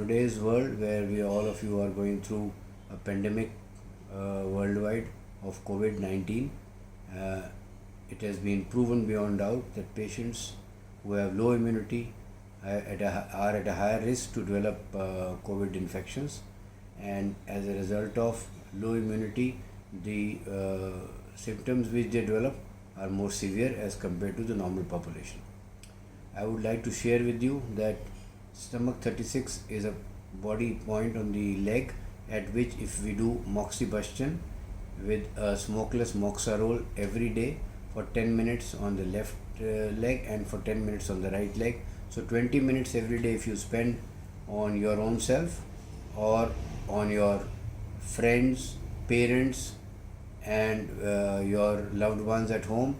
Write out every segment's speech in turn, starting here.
today's world, where we all of you are going through a pandemic worldwide of COVID-19, uh, it has been proven beyond doubt that patients who have low immunity are at a higher risk to develop COVID infections, and as a result of low immunity, the symptoms which they develop are more severe as compared to the normal population. I would like to share with you that stomach 36 is a body point on the leg at which, if we do moxibustion with a smokeless moxarol every day for 10 minutes on the left leg and for 10 minutes on the right leg, so 20 minutes every day if you spend on your own self or on your friends, parents and your loved ones at home,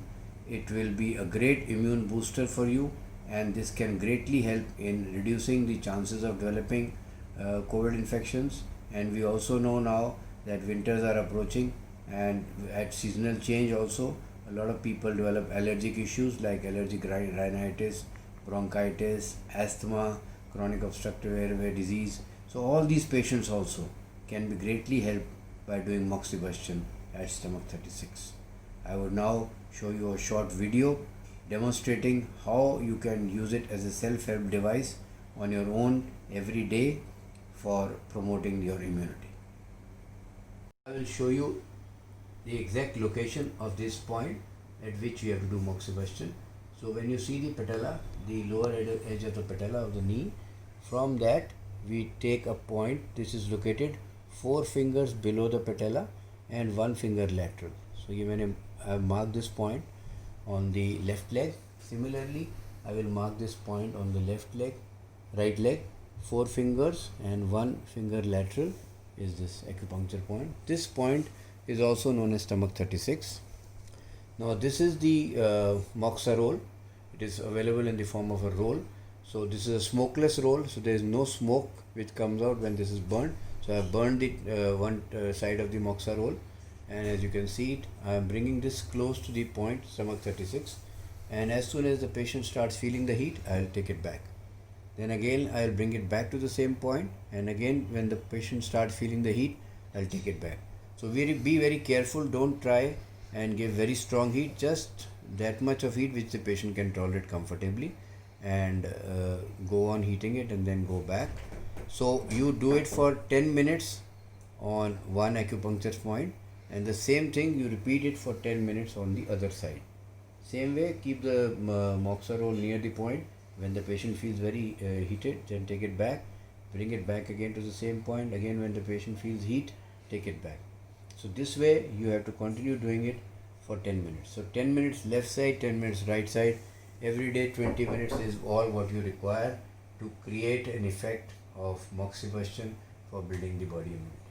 it will be a great immune booster for you, and this can greatly help in reducing the chances of developing COVID infections. And we also know now that winters are approaching, and at seasonal change also a lot of people develop allergic issues like allergic rhinitis, bronchitis, asthma, chronic obstructive airway disease. So all these patients also can be greatly helped by doing moxibustion at stomach 36. I would now show you a short video demonstrating how you can use it as a self-help device on your own every day for promoting your immunity. I will show you the exact location of this point at which you have to do moxibustion. So when you see the patella, the lower edge of the patella of the knee, from that we take a point. This is located 4 fingers below the patella and 1 finger lateral. So when I mark this point on the left leg, similarly I will mark this point on the left leg, right leg, 4 fingers and 1 finger lateral is this acupuncture point. This point is also known as stomach 36. Now this is the moxarol. It is available in the form of a roll. So this is a smokeless roll, so there is no smoke which comes out when this is burned. So I have burned the one side of the moxarol, and as you can see it, I am bringing this close to the point stomach 36, and as soon as the patient starts feeling the heat, I will take it back. Then again I will bring it back to the same point, and again when the patient starts feeling the heat, I will take it back. So be very careful. Don't try and give very strong heat, just that much of heat which the patient can tolerate comfortably, and go on heating it and then go back. So you do it for 10 minutes on one acupuncture point, and the same thing you repeat it for 10 minutes on the other side. Same way, keep the moxarol near the point. When the patient feels very heated, then take it back, bring it back again to the same point. Again when the patient feels heat, take it back. So this way you have to continue doing it for 10 minutes. So 10 minutes left side, 10 minutes right side. Every day 20 minutes is all what you require to create an effect of moxibustion for building the body immunity.